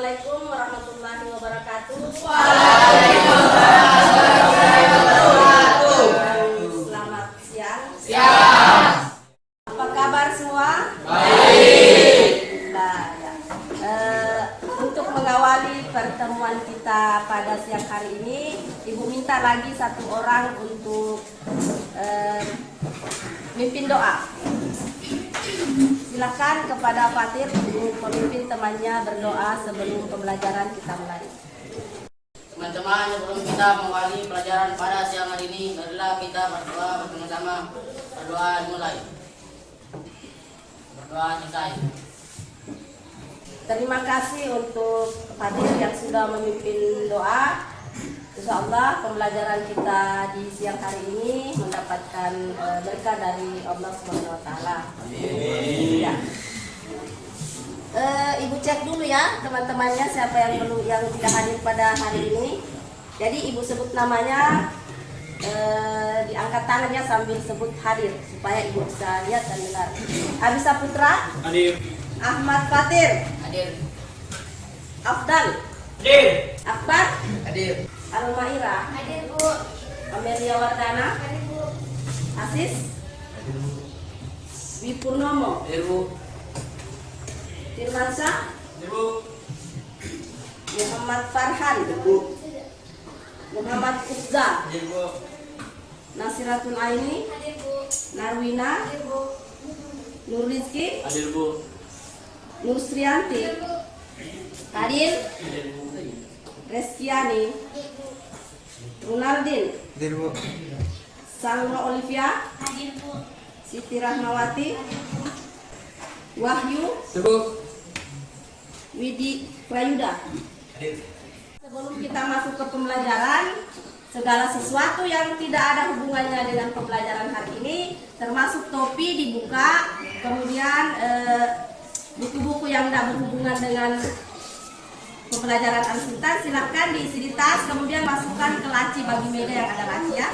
Assalamualaikum warahmatullahi wabarakatuh. Waalaikumsalam warahmatullahi wabarakatuh. Selamat siang. Siang. Apa kabar semua? Baik. Nah, ya. Untuk mengawali pertemuan kita pada siang hari ini, Ibu minta lagi satu orang untuk mimpin doa. Silakan kepada Fatir untuk memimpin temannya berdoa sebelum pembelajaran kita mulai. Teman-teman, sebelum kita mengawali pelajaran pada siang hari ini, marilah kita berdoa bersama-sama. Berdoa dimulai. Berdoa selesai. Terima kasih untuk Fatir yang sudah memimpin doa. Insya Allah pembelajaran kita di siang hari ini mendapatkan berkah dari Allah Subhanahu Wa Taala. Ya. Ibu cek dulu ya teman-temannya siapa yang tidak hadir pada hari ini. Jadi ibu sebut namanya, diangkat tangannya sambil sebut hadir supaya ibu bisa lihat dan dengar. Abisa Putra, Hadir. Ahmad Fatir, Hadir. Afdal, Hadir. Akbar, Hadir. Al-Maira, Hadir Bu. Amelia Wardana, Hadir Bu. Asis, Wipurnomo, Hadir, Bu. Firmansyah, Ibu. Muhammad Farhan, Muhammad Uzza, Hadir, Bu. Nasiratul Aini, Hadir Bu. Narwina, Hadir Bu. Nur Rizki, Hadir, Bu. Nur Srianti, Hadir Bu. Hadir, Hadir, Bu. Reskiani, Runaldin, Hadir, Bu. Salma Olivia, Hadir Bu. Siti Rahmawati, Wahyu, Hadir, Bu. Widi Prayuda. Hadir. Sebelum kita masuk ke pembelajaran, segala sesuatu yang tidak ada hubungannya dengan pembelajaran hari ini, termasuk topi dibuka, kemudian buku-buku yang tidak berhubungan dengan pembelajaran Al-Sultan silahkan diisi di tas, kemudian masukkan ke laci bagi meja yang ada laci ya,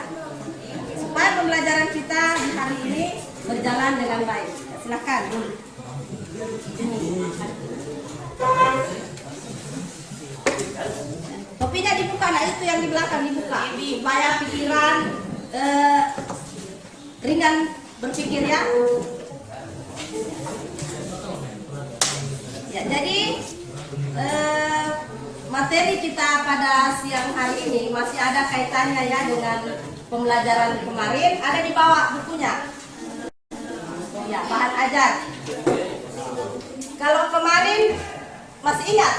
supaya pembelajaran kita di hari ini berjalan dengan baik. Silahkan. Topinya dibuka, nah itu yang di belakang dibuka supaya pikiran ringan berpikir ya. Ya, jadi materi kita pada siang hari ini masih ada kaitannya ya dengan pembelajaran kemarin. Ada di bawah bukunya. Ya, bahan ajar. Kalau kemarin masih ingat?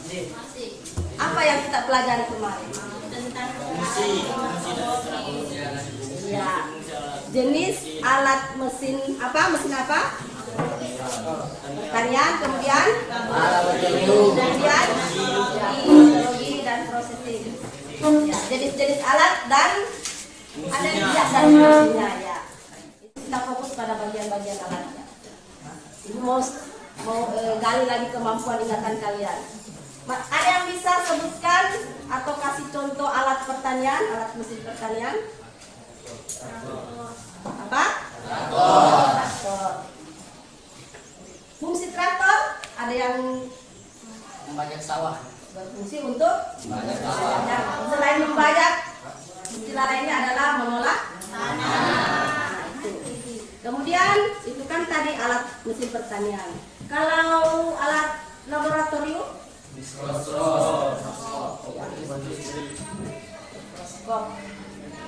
Masih. Apa yang kita pelajari kemarin? Tentang Ya, jenis alat mesin apa? Mesin apa? Pertanian, kemudian ideologi dan prosesing. Ya, jenis-jenis alat dan ada bijak dan fungsinya ya. Kita fokus pada bagian-bagian alatnya. Ibu mau gali lagi kemampuan ingatan kalian. Ada yang bisa sebutkan atau kasih contoh alat pertanian, alat mesin pertanian? Apa? Traktor. Fungsi traktor ada yang Membajak sawah. berfungsi untuk Membajak sawah. ya, selain membajak, istilah lainnya adalah mengolah tanah. Itu. Kemudian itu kan tadi alat mesin pertanian. Kalau alat laboratorium, mikroskop.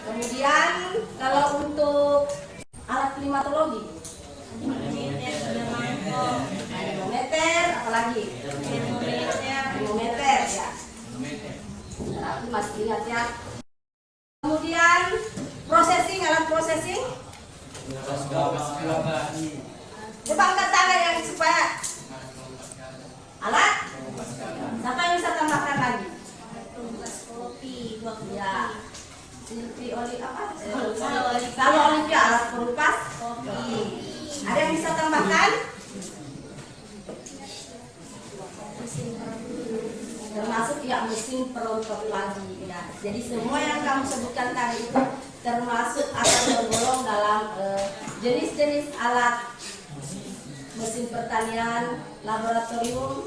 Kemudian kalau untuk alat klimatologi, termometer, apalagi termometer ya. Nah, itu masih ingat ya. Kemudian processing, alat processing. Coba angkat tangan yang supaya alat. Siapa yang bisa tambahkan lagi? kopi. Ya. Silvi oli apa? Kalau Olivia alat perupas kopi. Ada yang bisa tambahkan? Termasuk ya mesin perompak lagi ya. Jadi semua yang kamu sebutkan tadi itu termasuk akan tergolong dalam jenis-jenis alat mesin pertanian, laboratorium,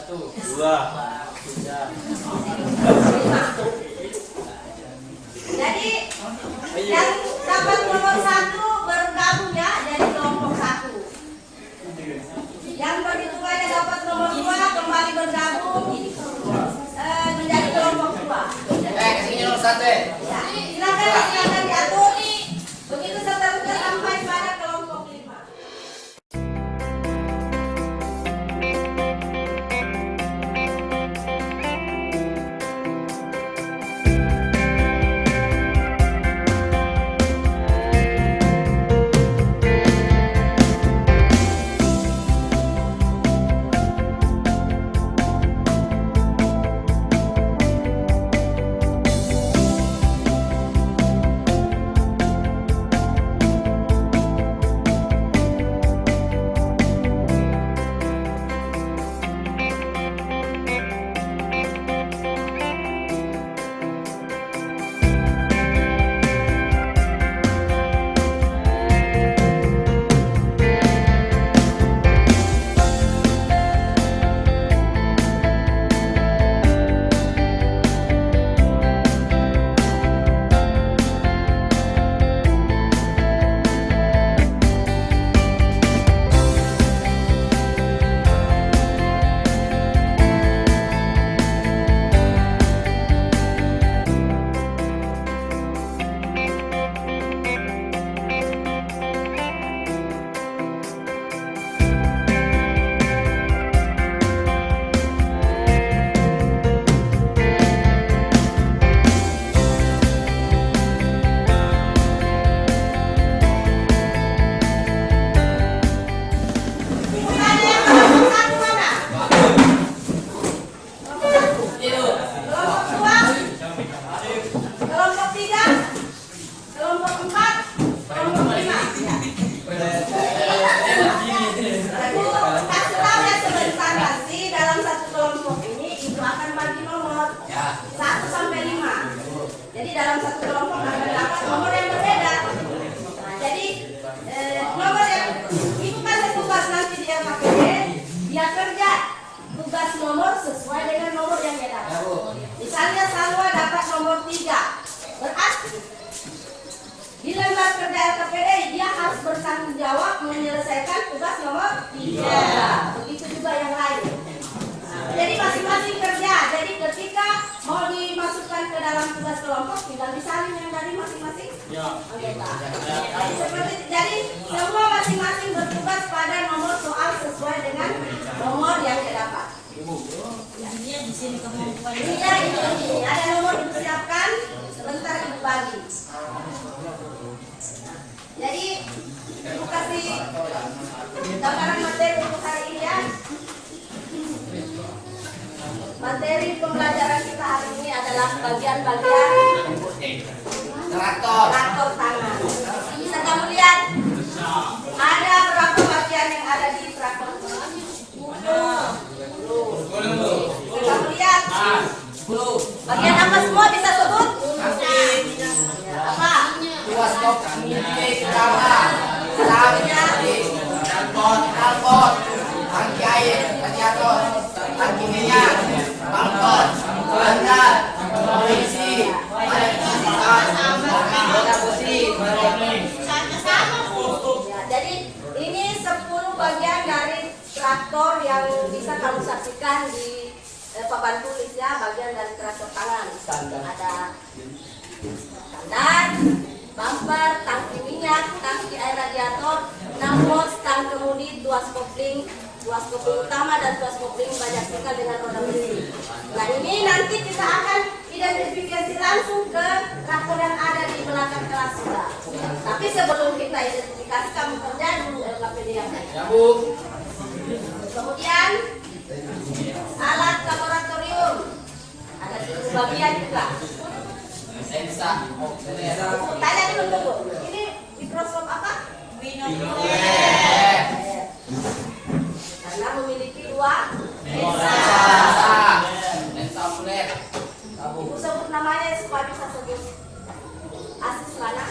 dua, tiga. Jadi yang dapat nomor 1 bergabung ya jadi kelompok 1. Yang perhitungannya dapat nomor 2 kembali bergabung menjadi kelompok 2. Kesini nomor 1 ya. Ya, silakan diatur. Begitu seterusnya sampai pada kelompok 5. Jadi dalam satu kelompok akan dapat nomor yang berbeda. Nah, jadi nomor yang itu kan tugas nanti dia KPD, dia kerja tugas nomor sesuai dengan nomor yang dia dapat. Misalnya Salwa dapat nomor 3, berarti di lembar kerja LKPD dia harus bertanggung jawab menyelesaikan tugas nomor 3. Begitu juga yang lain. Jadi masing-masing kerja. Jadi ketika mau dimasukkan ke dalam tugas kelompok tinggal disalin yang dari masing-masing anggota. Jadi semua masing-masing bertugas pada nomor soal sesuai dengan nomor yang didapat. Ini di sini kemampuan. Iya ini ada nomor dipersiapkan sebentar ibu bagi. Jadi ibu kasih gambaran materi untuk hari ini ya. Materi pembelajaran kita hari ini adalah bagian-bagian traktor tangan. Bisa kamu lihat ada berapa bagian yang ada di traktor? 10. Bisa kamu lihat? Bagian apa semua bisa sebut? Apa? Tuas kok pertama, knalpot, tangki air, radiator, tangki minyak, bangkot, bandar, polisi, roda putih. Ya, jadi ini 10 bagian dari traktor yang bisa kamu saksikan di papan tulis ya, bagian dari traktor tangan. Ada standar, bumper, tangki minyak, tangki air radiator, 6 hos, tang kemudi, 2 kopling utama dan 2 kopling banyak tinggal dengan roda besi. Nah ini nanti kita akan identifikasi langsung ke traktor yang ada di belakang kelas sudah. Tapi sebelum kita identifikasi kamu kerja dulu LKPD yang lain. Kemudian alat laboratorium ada 10 bagian juga. Tanya dulu. Ini mikroskop apa? Binokuler. Karena memiliki 2 lensa bulat. Ibu sebut namanya supaya bisa sebut. Asis mana?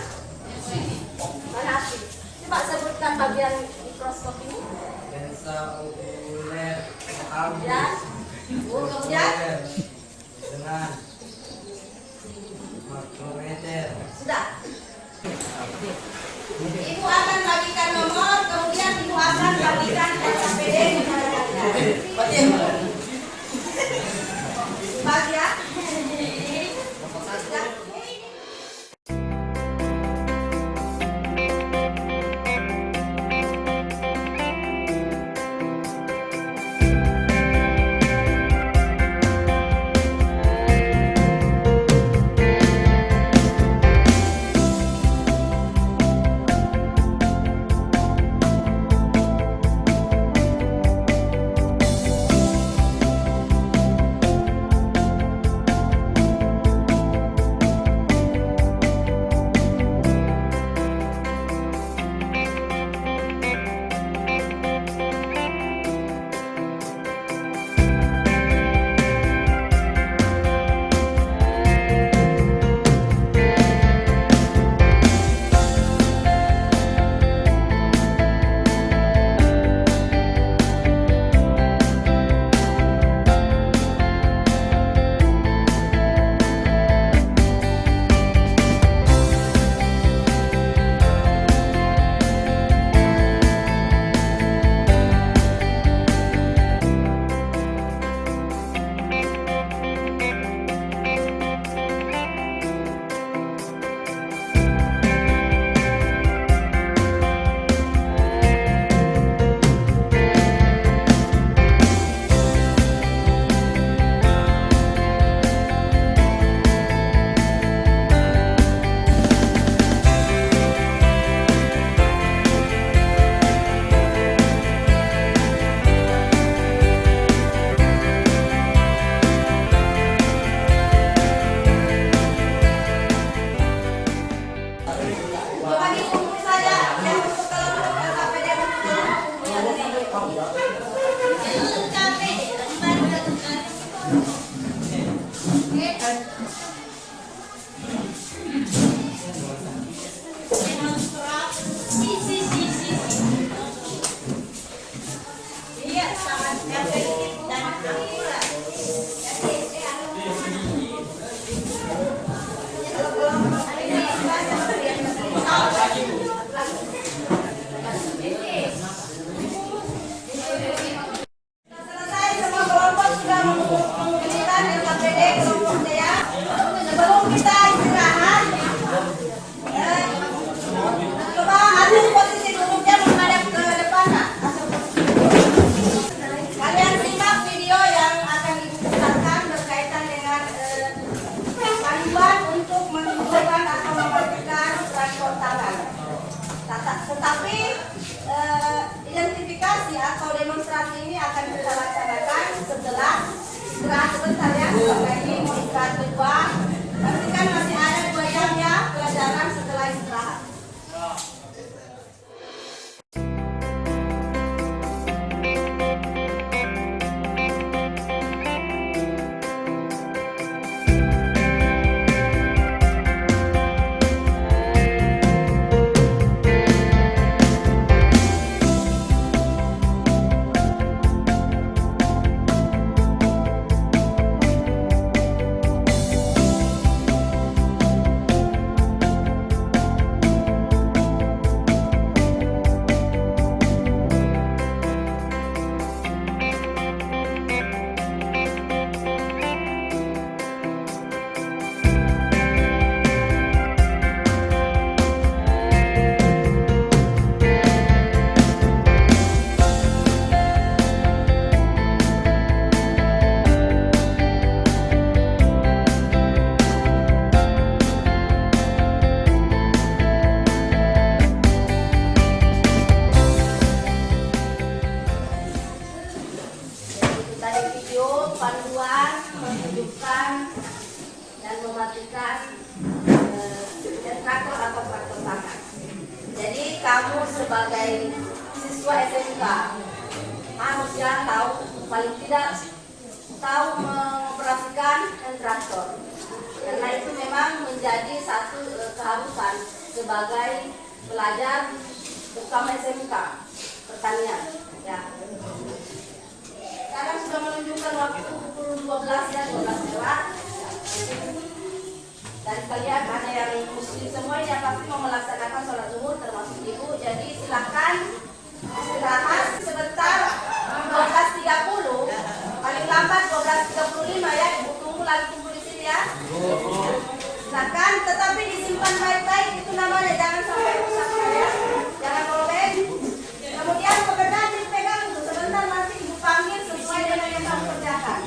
Mana Asis? Coba sebutkan bagian mikroskop ini. Lensa okuler. Dan meter dengan makrometer. Sudah. Ibu akan bagikan nomor, kemudian ibu akan bagikan SKPD kepada kalian. Bagi ya. Tetapi identifikasi atau demonstrasi ini akan kita laksanakan setelah istirahat sebentar ya. Karena ini mau istirahat kedua. Nanti kan masih ada 2 jam ya pelajaran setelah istirahat. Kamu sebagai siswa SMK harusnya tahu, paling tidak tahu mengoperasikan traktor, karena itu memang menjadi satu keharusan sebagai pelajar terutama SMK pertanian. Ya. sekarang sudah menunjukkan waktu pukul 12 ya, 12 lewat. Dan kalian ada yang muslim semua ini yang pasti mau melaksanakan sholat zuhur termasuk ibu. Jadi silakan istirahat sebentar 12.30, paling lambat 12.35 ya. Ibu tunggu lagi tunggu di sini ya. Silakan, tetapi disimpan baik-baik itu namanya, jangan sampai rusak ya. Jangan robek. Kemudian pekerjaan dipegang itu sebentar nanti ibu panggil sesuai dengan yang kamu kerjakan.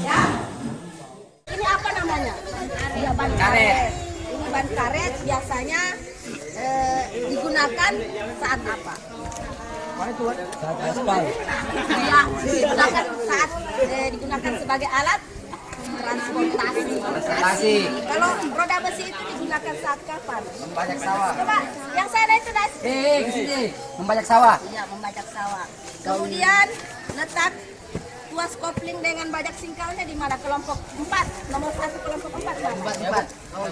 Ya. Ini apa namanya? Ya, ban karet. Ini ban karet biasanya digunakan saat apa? Ya, digunakan sebagai alat transportasi. Kalau roda besi itu digunakan saat kapan? Membajak sawah. Coba, yang sana itu das. Kesini. Membajak sawah. Ya, membajak sawah. Kemudian letak tuas kopling dengan bajak singkalnya di mana? Kelompok 4, nomor 1 kelompok 4 mana?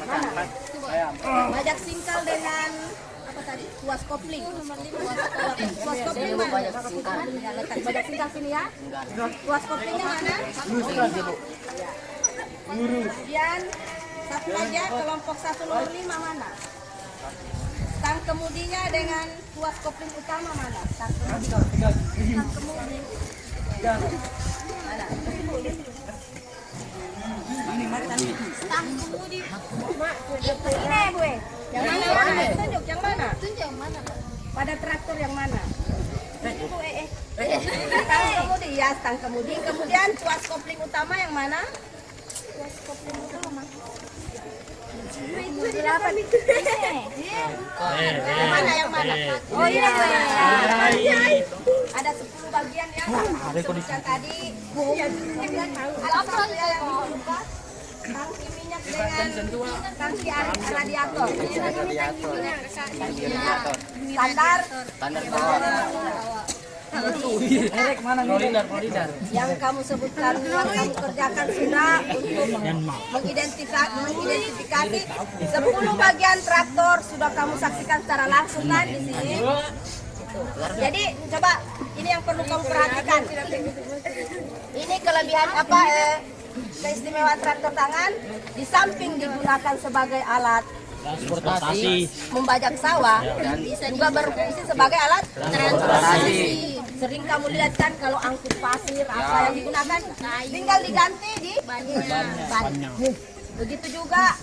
Mana? Bajak singkal dengan apa tadi? Tuas kopling. Tuas kopling mana? Ya, letak bajak singkal sini ya. Tuas koplingnya mana? Kemudian satu lagi kelompok 1 nomor 5 mana? Stang kemudinya dengan tuas kopling utama mana? Stang kemudi. Mana? Stang kemudi. Ini gue. Yang mana? Tunjuk yang mana? Tunjuk mana? Pada traktor yang mana? Stang kemudi ya, stang kemudi. Kemudian tuas kopling utama yang mana? Tuas kopling utama. Itu berapa nih? Yang mana? Yang mana? Oh iya. Ada 10 bagian ya. Sebutkan tadi. Apa yang lupa? Tangki minyak dengan tangki radiator. Standar. Yang kamu sebutkan, yang kamu kerjakan sudah untuk mengidentifikasi 10 bagian traktor sudah kamu saksikan secara langsung kan di sini. Jadi coba ini yang perlu kamu perhatikan. Ini kelebihan apa? Keistimewaan traktor tangan, di samping digunakan sebagai alat Transportasi. membajak sawah, juga berfungsi sebagai alat transportasi. Sering kamu lihat kan kalau angkut pasir apa yang digunakan, tinggal diganti di ban. Begitu juga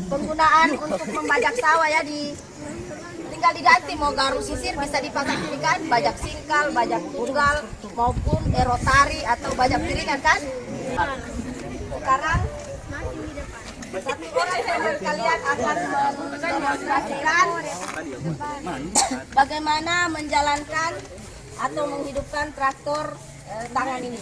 penggunaan untuk membajak sawah ya, tinggal diganti, mau garu sisir bisa dipasang kan, bajak singkal, bajak tunggal maupun rotari atau bajak piringan kan. Sekarang satu orang teman kalian akan mendemonstrasikan bagaimana menjalankan atau menghidupkan traktor tangan ini.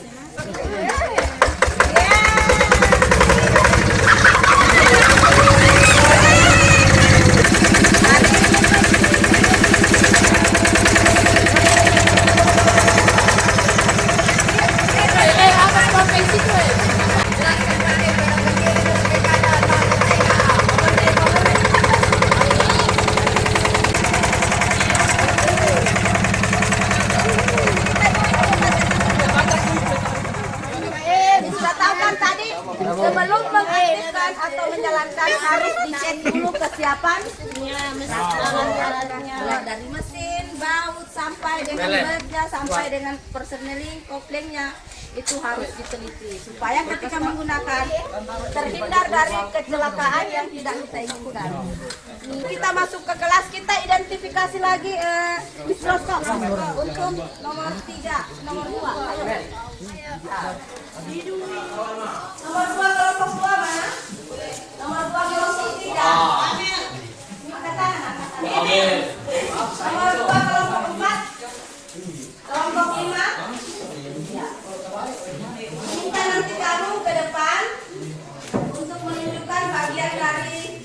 Sebelum mengaktifkan atau menjalankan harus dicek dulu kesiapan dari mesin, baut sampai dengan beja, sampai dengan persneling, koplingnya itu harus diteliti supaya ketika menggunakan terhindar dari kecelakaan yang tidak kita inginkan. Kita masuk ke kelas, kita identifikasi lagi untuk nomor 3, nomor 2. Nomor 2 kelompok 2 mana? Nomor 2 kelompok 3. Angkat tangan. Nomor 2 kelompok 4. Kelompok 5. Minta nanti kamu ke depan untuk menunjukkan bagian dari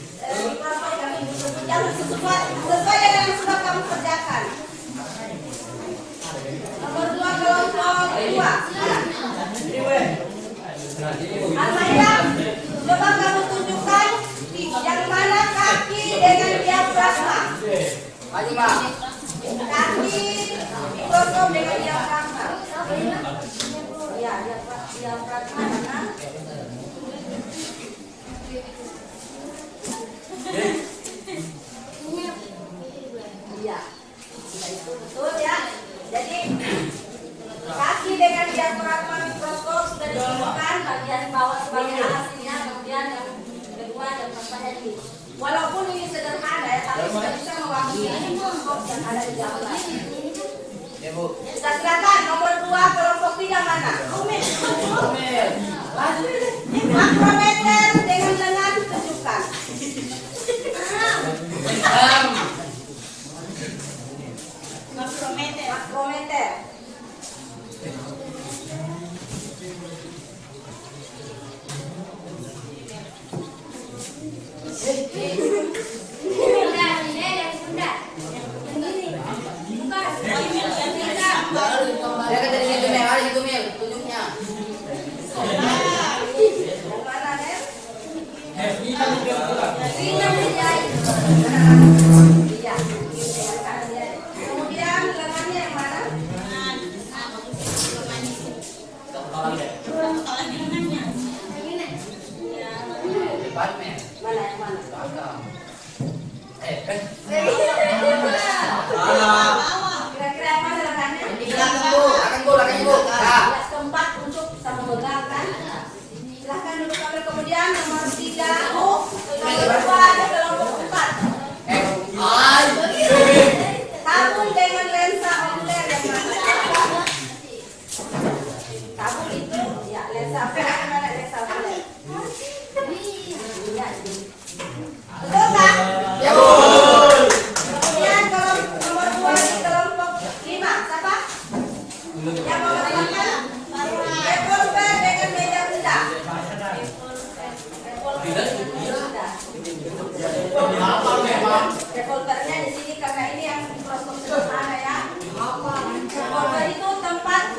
proses yang ibu sebut. Jangan sesuai dengan yang sudah kamu kerjakan. Nomor 2 kelompok 2. Al-Maryam, coba kamu tunjukkan yang mana kaki dengan diafragma. Kaki dipotong dengan diafragma. diafragma mana? Iya, itu betul ya. Jadi kaki dengan diafragma mikroskop sudah ditemukan, bagian bawah sebagai alasnya, kemudian yang kedua yang keempatnya ini. Walaupun ini sederhana ya, tapi sudah bisa mewakili mikroskop yang ada di dalam. Ya Bu. Kita silakan nomor 2 kelompok 3 mana? Makrometer dengan lengan tunjukkan. Makrometer. Ya kan dari situ Mel, ada situ Mel, tunjuknya. Yang mana, Ner? Iya. Kemudian lengannya yang mana? Depan Mel. Mana yang mana? Belakang. Kira-kira yang mana lengannya? Di belakang Bu, belakang Bu. Nah. Ya, keempat untuk sama pegang kan? Silahkan duduk kami. Kemudian nomor 3 nomor 2 ada kelompok 4. Tabung dengan lensa okuler yang mana? Tabung itu ya lensa okuler, mana lensa okuler? Iya. Betul kan? Ya Bu. Kemudian kelompok nomor 2 di kelompok 5 siapa? Yang mau mengatakan revolver dengan meja rendah. Revolvernya di sini karena ini yang mikroskop sederhana ya. Revolver itu tempat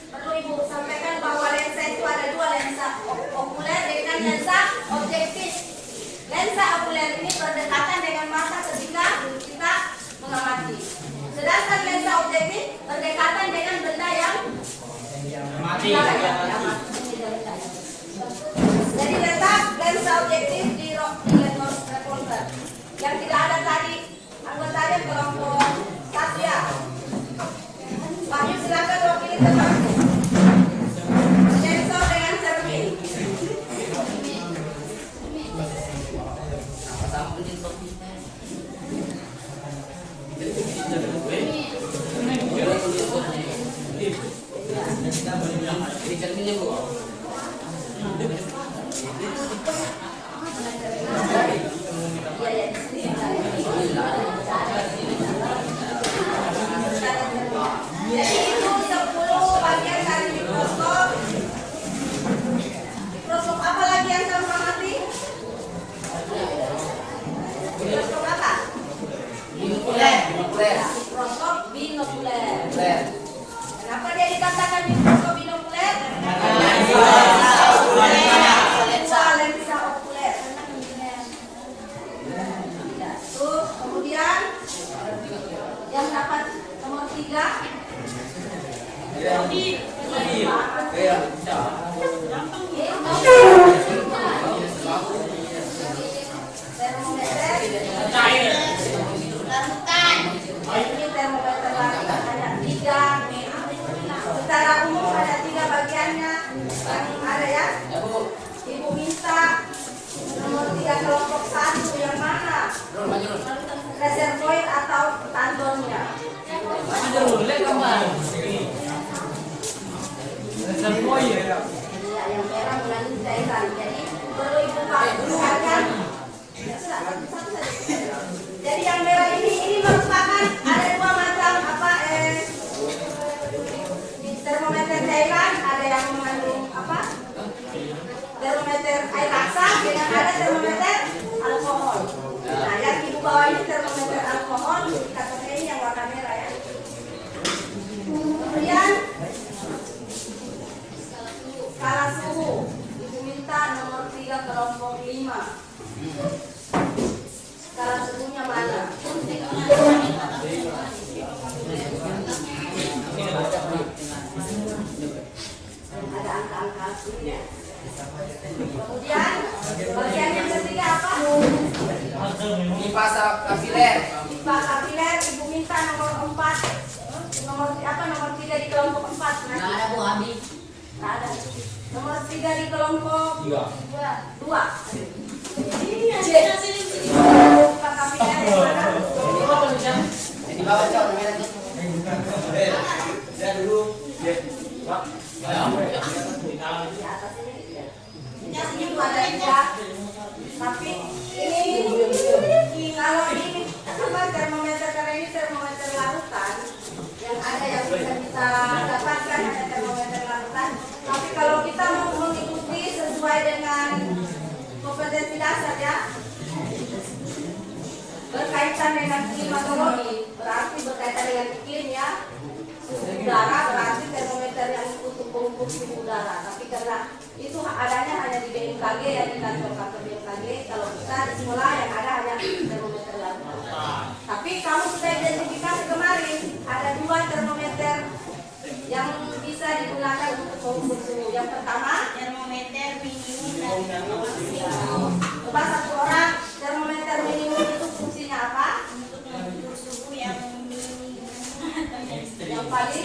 perlu Ibu sampaikan bahwa lensa itu ada 2 lensa okuler dengan lensa objektif. Lensa okuler ini berdekatan dengan mata ketika kita mengamati. Sedangkan lensa objektif berdekatan dengan benda yang mati. Jadi letak lensa objektif di revolver. Yang tidak ada tadi anggotanya kelompok 1 ya. Pak Yu silakan wakili teman. Sensor dengan cermin. Sama penyensor. Ini cerminnya Bu. Jadi itu 10 bagian dari mikroskop. Mikroskop apa lagi yang kamu amati? Mikroskop apa? Binokuler. Mikroskop binokuler. Binokuler. Kenapa dia dikatakan mikroskop binokuler? Lensa okuler. Ya, tuh. Kemudian yang dapat nomor 3 termometer. Ini termometer lagi ada 3. Secara umum ada 3 bagiannya yang ada ya. Ya Bu. Ibu minta nomor 3 kelompok 1 yang mana? Maju. Reservoir atau tandonnya? Iya, yang merah mengandung cairan. Jadi perlu Ibu pastikan. Jadi yang merah ini merupakan ada 2 macam termometer cairan, ada yang mengandung termometer air rasa dengan ada termometer alkohol. Nah, yang Ibu bawa ini termometer alkohol, indikatornya ini yang warna merah ya. Kemudian skala suhu. Ibu minta nomor 3 kelompok 5. Skala suhunya mana? Kemudian bagian yang ketiga apa? Pipa kapiler. Pipa kapiler. Ibu minta nomor 4. Nomor 3 di kelompok 4. Nggak ada Bu Abi. Nggak ada. Nomor 3 di kelompok 2. Pipa kapiler yang mana? Di bawah Cok, namanya tuh. Di atas ini. Itu ada 2. Tapi ini kalau ini apa termometer, karena ini termometer larutan yang ada yang bisa kita dapatkan ada termometer larutan. Tapi kalau kita mau mengikuti sesuai dengan kompetensi dasar ya, berkaitan dengan klimatologi, berarti berkaitan dengan iklim ya. Suhu udara berarti termometer yang untuk mengukur suhu udara. Tapi karena itu adanya hanya di BMKG ya, di kantor-kantor BMKG. Kalau kita di sekolah yang ada hanya termometer larutan. Tapi kamu sudah identifikasi kemarin ada 2 termometer yang bisa digunakan untuk mengukur suhu. Yang pertama Termometer minimum dan maksimal. coba satu orang termometer minimum itu fungsinya apa? Untuk mengukur suhu yang minimum. Yang paling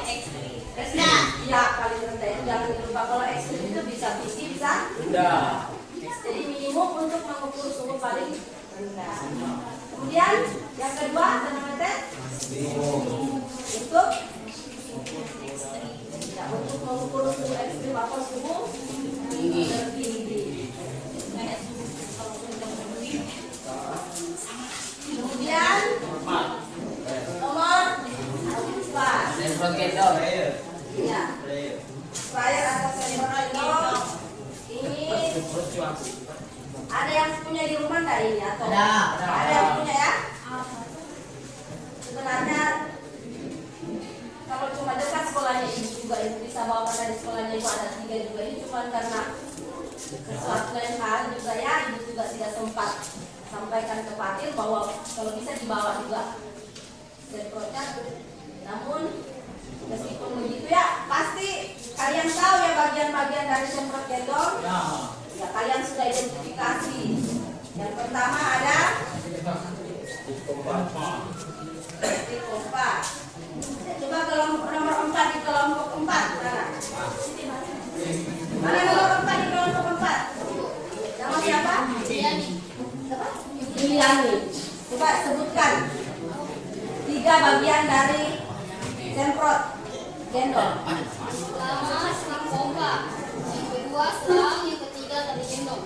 Ekstrim. rendah. Ya paling rendah itu jangan lupa, kalau ekstrim itu bisa tinggi bisa rendah. Jadi minimum untuk mengukur suhu paling rendah. Kemudian yang kedua termometer untuk ya, untuk mengukur suhu ekstrim atau suhu tertinggi. Kemudian nomor 4. Semprot gendong. Ya. Sprayer atau semprot gendong. Ini ada yang punya di rumah enggak ini atau? Ada yang punya ya? Sebenarnya kalau cuma dekat sekolahnya ibu juga ibu bisa bawa dari sekolahnya ibu ada 3 juga, ini cuma karena sesuatu lain hal juga ya, ibu juga tidak sempat sampaikan ke Fatil bahwa kalau bisa dibawa juga semprotnya. Namun meskipun begitu ya, pasti kalian tahu ya bagian-bagian dari semprot gendong. Ya kalian sudah identifikasi. Yang pertama ada stik pompa. Coba kalau nomor 4 di kelompok 4 mana? Mana nomor 4 di kelompok 4? Nama siapa? Juliani. Coba sebutkan 3 bagian dari semprot gendong. Pertama, stik pompa. Yang kedua, selang. Yang ketiga, tali gendong.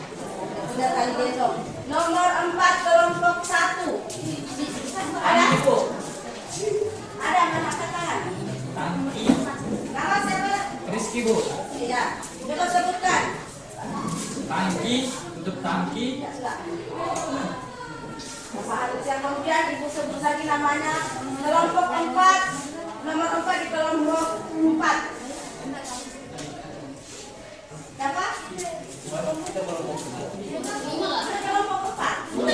Sudah kali gendong. Nomor 4 kelompok 1. Ada? Ada mana katakan? Nama siapa? Rizky Bu. Iya. Coba sebutkan. Tangki, tutup tangki. Ya sudah. Bapak Haris yang kemudian ibu sebut lagi namanya. Kelompok 4. Nomor 4 di kelompok 4. Siapa? Ada kelompok 4. Oh,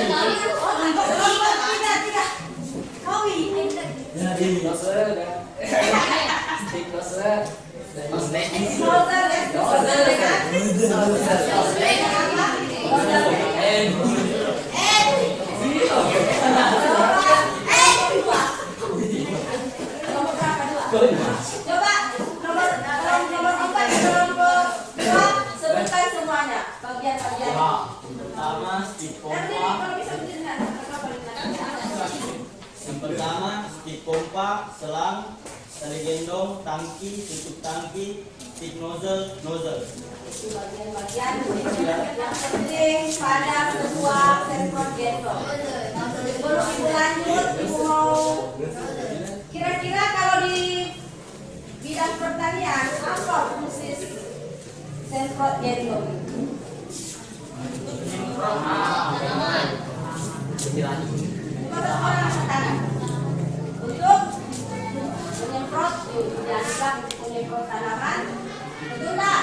kelompok 3. Kawi. Stik nozzle. Nozzle ya. Nozzle kan? Kelompok berapa? 2. Coba nomor 4 di kelompok 2 sebutkan semuanya bagian-bagian. Pertama, stik Nanti pompa. kalau bisa berdirikan. Yang pertama, stik pompa, selang, tali gendong, tangki, tutup tangki, stik nozzle. Itu bagian-bagian yang penting pada sebuah semprot gendong. Sebelum ibu lanjut, ibu mau kira-kira kalau di bidang pertanian apa fungsi semprot gendong? Pada orang tanam untuk menyemprot, dianggap untuk menyemprot tanaman, betul enggak?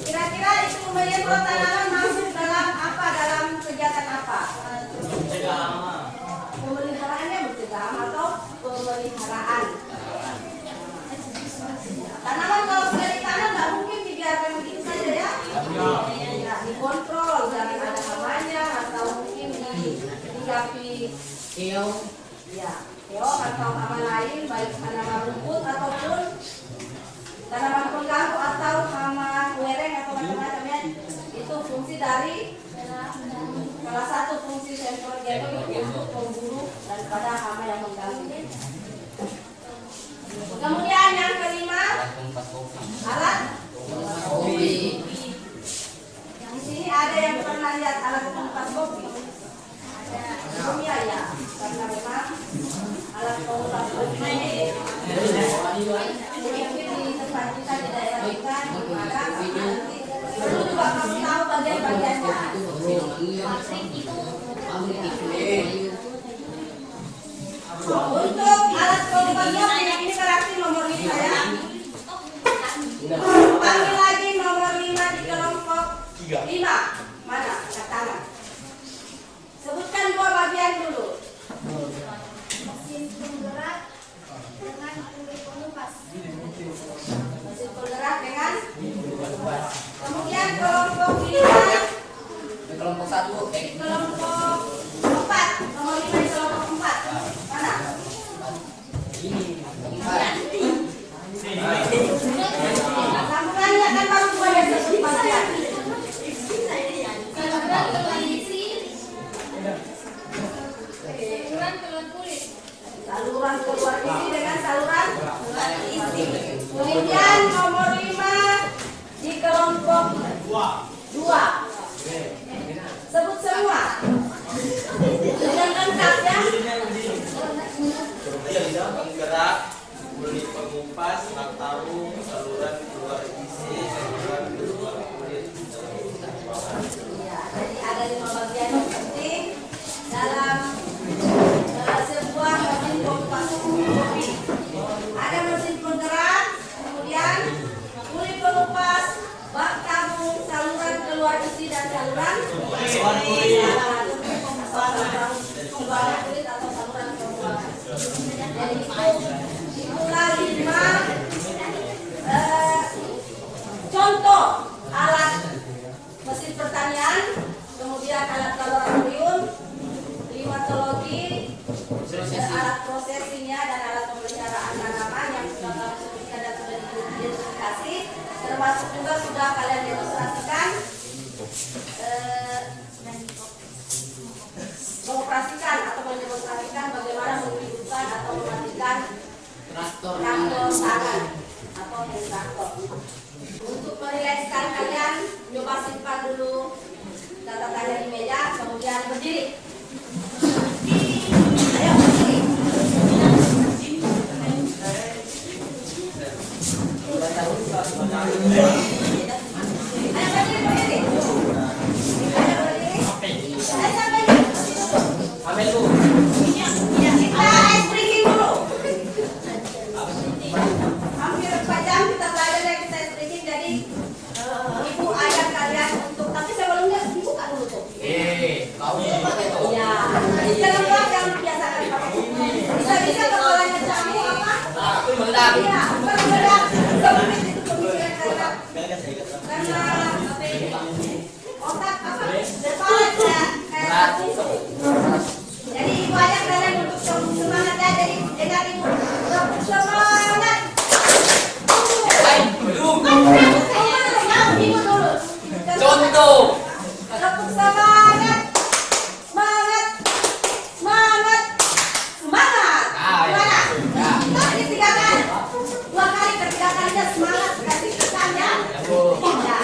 Kira-kira itu menyemprot tanaman masuk dalam apa? Dalam kegiatan apa? Mencegah hama. Pemeliharaannya mencegah atau pemeliharaan. Tanaman kalau sudah ditanam nggak mungkin dibiarkan pabrik itu. Untuk alat komputer ini berarti nomor 5 ya. Panggil lagi nomor 5 di kelompok 5. Mana? Angkat tangan. Sebutkan 2 bagian dulu. Mesin penggerak dengan kulit pengupas. Mesin penggerak dengan. Kemudian kelompok 5. Di kelompok 1 Kelompok 4. Nomor 5 di kelompok 4. Mana? Sambungannya kan baru 2 yang sebut bagian. Saluran keluar isi. Saluran keluar kulit. Saluran keluar isi dengan saluran keluar isi. Kemudian nomor 5 di kelompok 2. Sebut semua. Dengan lengkap ya. Penggerak, kulit pengupas, rak tabung, saluran keluar isi, saluran keluar kulit. Ya, jadi ada 5 bagian yang penting dalam sebuah mesin kompas kopi. Ada mesin penggerak, kemudian kulit pengupas, bak tabung, saluran keluar isi dan saluran pembuangan kulit atau saluran pembuangan. Jadi itulah 5 contoh alat mesin pertanian, kemudian alat laboratorium, klimatologi, alat prosesinya dan alat pemeliharaan tanaman yang sudah kami sebutkan dan sudah diidentifikasi, termasuk juga sudah kalian demonstrasikan mengoperasikan atau mendemonstrasikan bagaimana menghidupkan atau mematikan traktor tangan atau traktor. Untuk merilekskan kalian, coba simpan dulu catatannya di meja, kemudian berdiri. Ayo berdiri. Ayo berdiri. Ayo berdiri. Ayo sampai dulu. Ambil Bu. Kita ice breaking dulu. Hampir 4 jam kita belajar yang kita ice breaking, jadi ibu ajak kalian untuk, tapi sebelumnya dibuka dulu tuh. Kau pakai tuh. Iya. Jangan lupa yang biasakan pakai buku. Bisa-bisa kepalanya kamu apa? Aku meledak. Iya, bergerak. Seperti itu pemikiran karena apa ini? Otak apa? Depan ya, kayak gitu. Jadi ibu ajak kalian untuk semangat ya. Jadi dengar ibu. Semangat. Ibu dulu. Contoh. Tepuk semangat. Semangat. Semangat. Semangat. Gimana? Tapi 3 kali. 2 kali, ketiga kalinya semangat. Kasih tekan ya. Ya.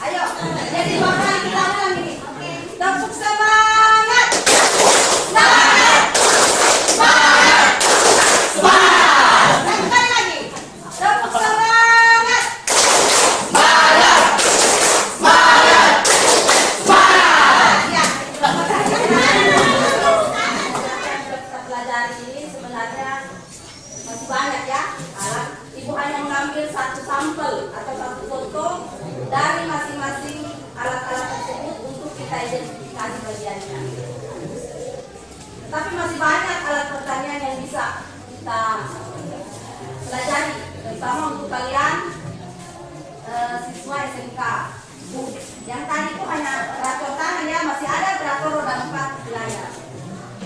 Ayo. Jadi 2 kali kita ulang ini. Tepuk semangat. Semangat. Semangat. Semangat. Satu kali lagi. Tepuk semangat. Semangat. Semangat. Semangat. Ya. Kita pelajari ini sebenarnya masih banyak ya alat. Ibu hanya mengambil satu sampel atau satu foto dari masing-masing alat-alat tersebut untuk kita identifikasi bagiannya. Tapi masih banyak alat pertanian yang bisa kita pelajari, terutama untuk kalian siswa SMK. Yang tadi itu hanya traktor tangan ya, masih ada traktor roda 4 di layar.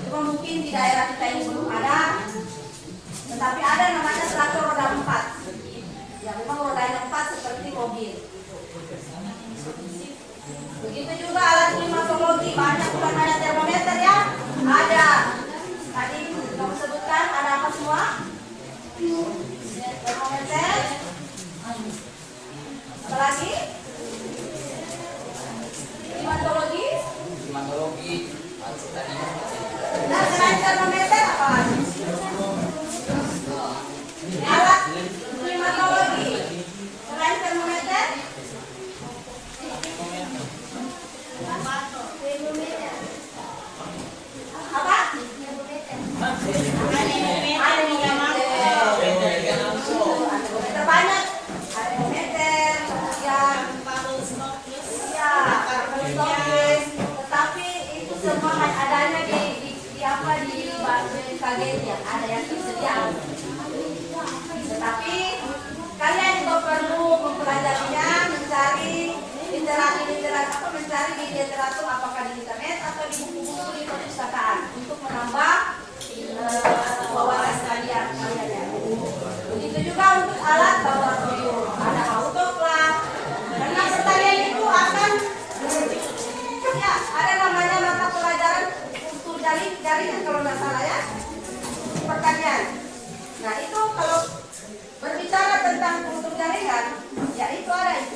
Cuma mungkin di daerah kita ini belum ada, tetapi ada namanya traktor roda 4. Ya memang rodanya 4 seperti mobil. Begitu juga alat klimatologi, banyak, bukan hanya termometer ya. Ada tadi kamu sebutkan ada apa semua? Termometer. Apa lagi? Klimatologi. Klimatologi. Tadi. Nah, selain termometer apa lagi? Alat klimatologi.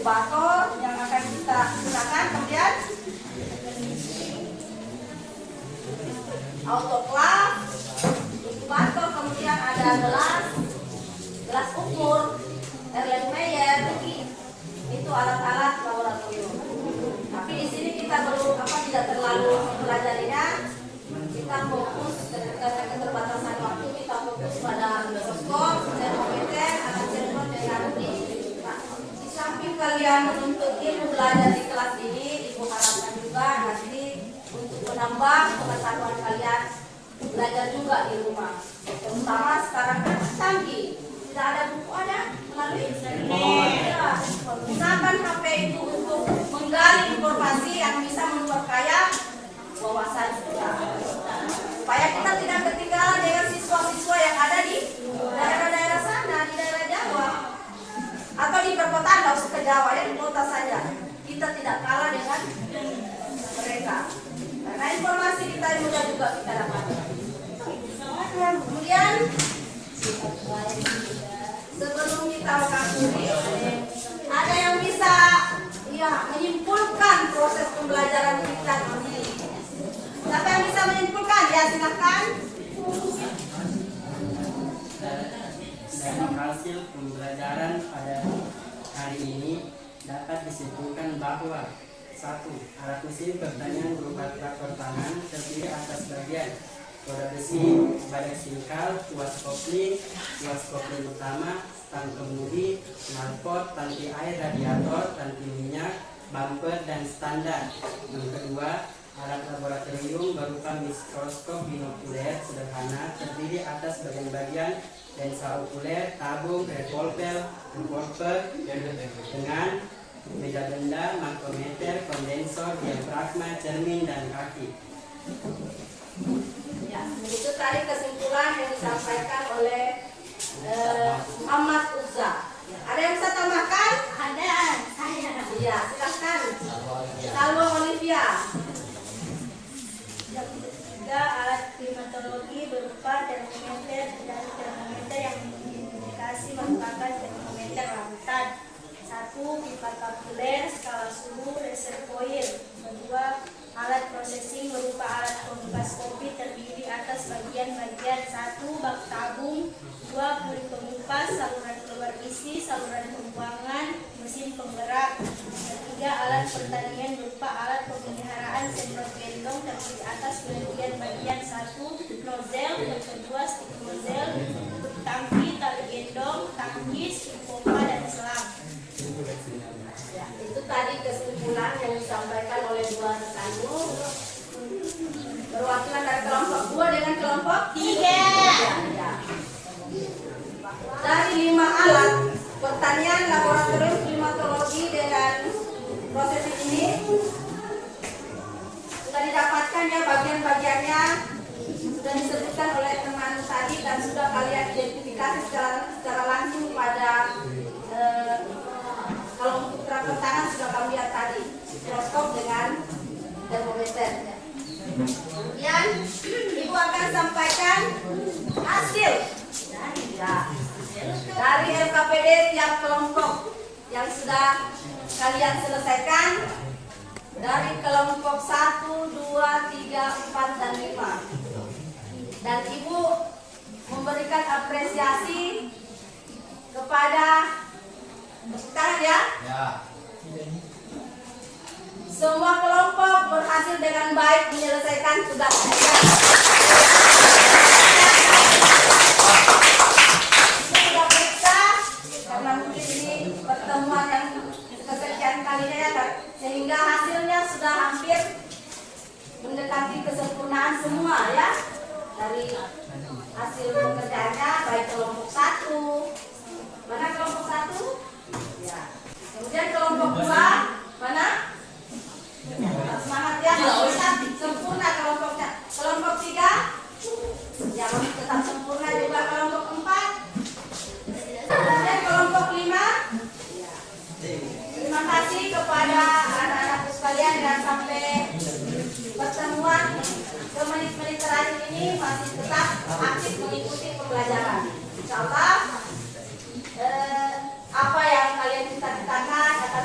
inkubator yang akan kita gunakan, kemudian autoclave, inkubator, kemudian ada gelas ukur, Erlenmeyer, itu alat-alat laboratorium. Tapi di sini kita tidak terlalu mempelajarinya. Kita fokus karena keterbatasan waktu, kita fokus pada mikroskop, termometer, alat dengan di samping kalian menuntut ilmu belajar di kelas ini, ibu harapkan juga nanti untuk menambah pengetahuan kalian belajar juga di rumah. Terutama sekarang kan canggih, tidak ada buku ada melalui internet. Gunakan HP itu untuk menggali informasi yang bisa memperkaya wawasan kita, supaya kita tidak ketinggalan dengan siswa-siswa yang ada di daerah-daerah sana, di daerah Jawa atau di perkotaan, tidak usah ke Jawa ya, di kota saja. Kita tidak kalah dengan mereka, karena informasi kita mudah juga kita dapat. Kemudian sebelum kita mengakhiri, ada yang bisa menyimpulkan proses pembelajaran kita ini. Siapa yang bisa menyimpulkan? Ya, silakan. Dari hasil pembelajaran pada hari ini dapat disimpulkan bahwa 1. Alat mesin pertanian berupa traktor tangan terdiri atas bagian roda besi, badan singkal, tuas kopling utama, stang kemudi, knalpot, tangki air, radiator, tangki minyak, bumper, dan standar. Yang kedua, alat laboratorium berupa mikroskop binokuler sederhana terdiri atas bagian-bagian lensa okuler, tabung, revolver, dengan meja benda, makrometer, kondensor, diafragma, cermin, dan kaki. Ya, itu tadi kesimpulan yang disampaikan oleh Muhammad Uzza. Ada yang bisa tambahkan? Ada, saya. Iya, silakan. Salwa Olivia. Yang ketiga, alat klimatologi berupa termometer dan termometer yang diindikasi merupakan termometer lautan. 1. Pipa kapiler, skala suhu, reservoir. 2. Alat processing berupa alat kopi terdiri atas bagian-bagian. 1. Bak tabung. 2. Puri pengupas, saluran keluar isi, saluran pembuangan, mesin penggerak. 3. Alat pertanian berupa alat pemeliharaan semprot gendong terdiri atas bagian-bagian. 1. Nozzle, yang kedua stick nozzle, tangki, tali gendong, tangki, stick pompa, dan selang. Ya, itu tadi kesimpulan yang disampaikan oleh dua rekanmu. Perwakilan dari kelompok 2 dengan kelompok 3. Ya. Dari 5 alat pertanian laboratorium klimatologi dengan proses ini sudah didapatkan ya, bagian-bagiannya sudah disebutkan oleh teman tadi dan sudah kalian identifikasi secara langsung pada kalau untuk traktor tangan sudah kami lihat tadi, mikroskop dengan termometer. Kemudian ibu akan sampaikan hasil dari LKPD tiap kelompok yang sudah kalian selesaikan dari kelompok 1, 2, 3, 4, dan 5. Dan ibu memberikan apresiasi kepada tangan ya. Semua kelompok berhasil dengan baik menyelesaikan tugasnya. Sudah periksa karena mungkin ini pertemuan yang kesekian kalinya ya, sehingga hasilnya sudah hampir mendekati kesempurnaan semua ya. Dari hasil pekerjaannya baik kelompok 1. Mana kelompok 1? Ya. Kemudian kelompok 2 mana? Semangat ya, sempurna kelompoknya. Kelompok 3 ya tetap sempurna juga. Kelompok 4. Kemudian kelompok 5 ya. Terima kasih kepada anak-anakku sekalian yang sampai pertemuan semenit-menit terakhir ini masih tetap aktif mengikuti pembelajaran. Insyaallah apa yang kalian cita-citakan akan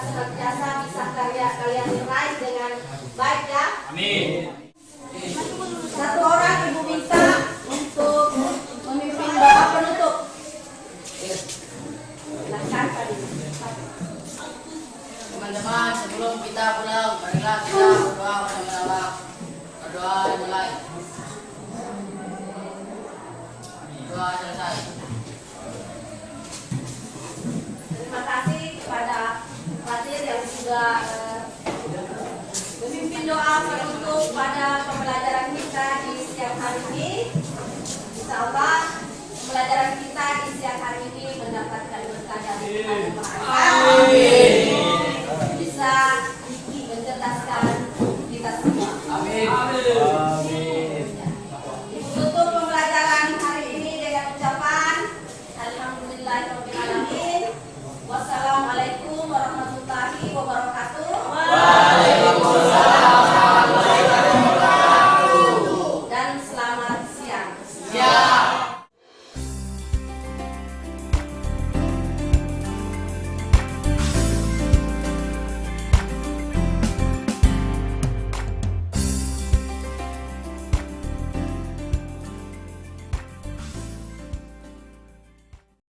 Teman-teman, sebelum kita pulang, marilah kita berdoa bersama-sama. Berdoa dimulai. Doa selesai. Terima kasih kepada Fatir yang sudah memimpin doa untuk pada pembelajaran kita di siang hari ini. Insya Allah pembelajaran kita di siang hari ini mendapatkan berkah dari Tuhan Yang Maha Esa.